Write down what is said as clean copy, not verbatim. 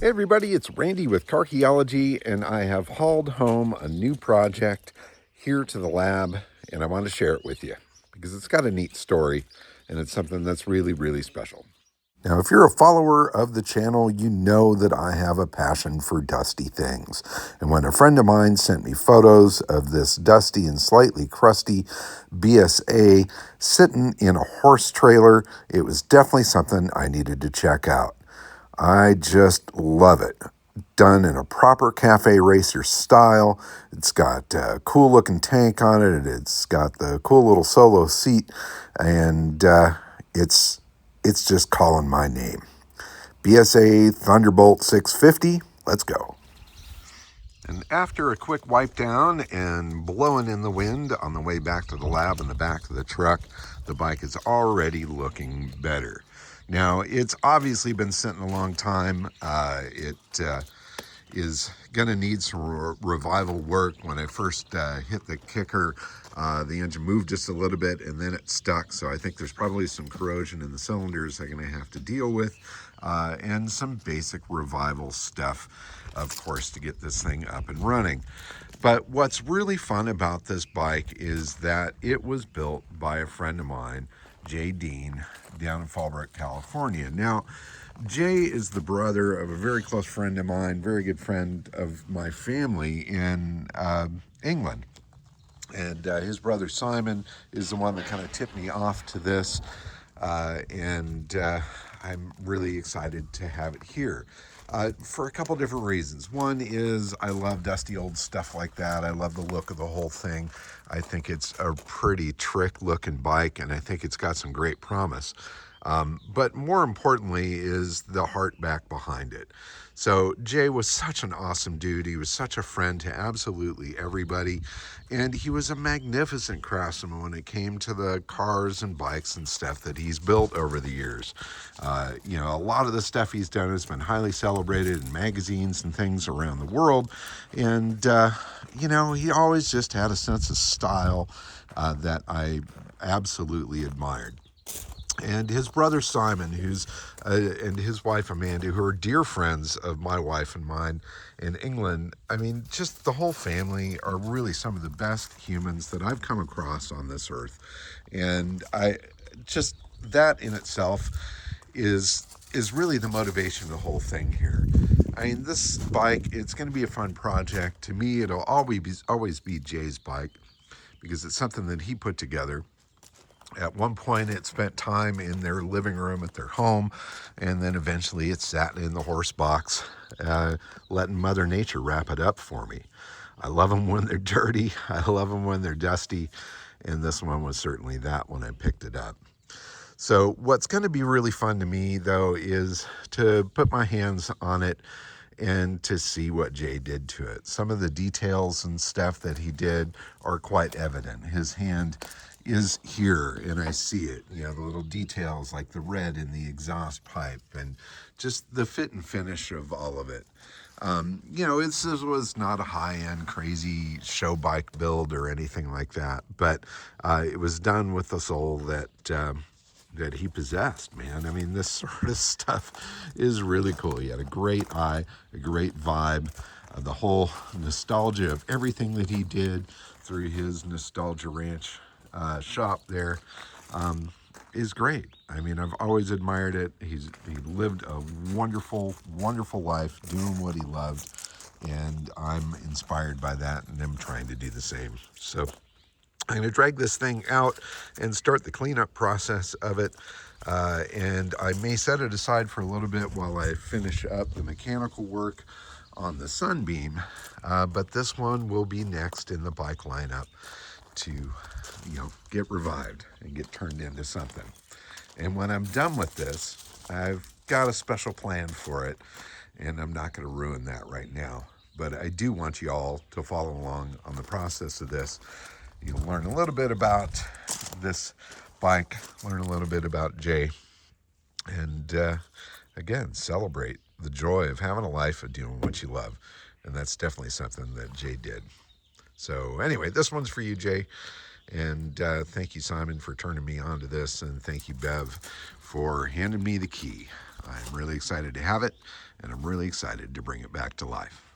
Hey everybody, it's Randy with Carchaeology, and I have hauled home a new project here to the lab, and I want to share it with you because it's got a neat story and it's something that's really, really special. Now, if you're a follower of the channel, you know that I have a passion for dusty things. And when a friend of mine sent me photos of this dusty and slightly crusty BSA sitting in a horse trailer, it was definitely something I needed to check out. I just love it. Done in a proper Cafe Racer style. It's got a cool looking tank on it. It's got the cool little solo seat, and it's just calling my name. BSA Thunderbolt 650. Let's go. And after a quick wipe down and blowing in the wind on the way back to the lab in the back of the truck, the bike is already looking better. Now, it's obviously been sitting a long time. It is going to need some revival work. When I first hit the kicker, the engine moved just a little bit and then it stuck. So I think there's probably some corrosion in the cylinders I'm going to have to deal with, and some basic revival stuff, of course, to get this thing up and running. But what's really fun about this bike is that it was built by a friend of mine, Jay Dean, down in Fallbrook, California. Now, Jay is the brother of a very close friend of mine, very good friend of my family in England. And his brother Simon is the one that kind of tipped me off to this. And I'm really excited to have it here. For a couple different reasons. One is I love dusty old stuff like that. I love the look of the whole thing. I think it's a pretty trick looking bike, and I think it's got some great promise. But more importantly is the heart back behind it. So Jay was such an awesome dude. He was such a friend to absolutely everybody. And he was a magnificent craftsman when it came to the cars and bikes and stuff that he's built over the years. You know, a lot of the stuff he's done has been highly celebrated in magazines and things around the world. And, you know, he always just had a sense of style that I absolutely admired. And his brother Simon, and his wife Amanda, who are dear friends of my wife and mine in England. I mean, just the whole family are really some of the best humans that I've come across on this earth. And that in itself is really the motivation of the whole thing here. I mean, this bike, it's going to be a fun project. To me, it'll always be Jay's bike because it's something that he put together. At one point, it spent time in their living room at their home, and then eventually it sat in the horse box, letting Mother Nature wrap it up for me. I love them when they're dirty. I love them when they're dusty, and this one was certainly that when I picked it up. So what's going to be really fun to me, though, is to put my hands on it and to see what Jay did to it. Some of the details and stuff that he did are quite evident. His hand is here and I see it, you know, the little details like the red in the exhaust pipe and just the fit and finish of all of it. You know, this was not a high-end crazy show bike build or anything like that, but it was done with the soul that he possessed, man. I mean, this sort of stuff is really cool. He had a great eye, a great vibe, the whole nostalgia of everything that he did through his Nostalgia Ranch shop there is great. I mean, I've always admired it. He lived a wonderful, wonderful life doing what he loved, and I'm inspired by that, and I'm trying to do the same. So I'm going to drag this thing out and start the cleanup process of it, and I may set it aside for a little bit while I finish up the mechanical work on the Sunbeam, but this one will be next in the bike lineup to, you know, get revived and get turned into something. And when I'm done with this, I've got a special plan for it, and I'm not going to ruin that right now. But I do want you all to follow along on the process of this. You'll learn a little bit about this bike, learn a little bit about Jay, and again, celebrate the joy of having a life of doing what you love. And that's definitely something that Jay did. So anyway, this one's for you, Jay. And thank you, Simon, for turning me on to this. And thank you, Bev, for handing me the key. I am really excited to have it, and I'm really excited to bring it back to life.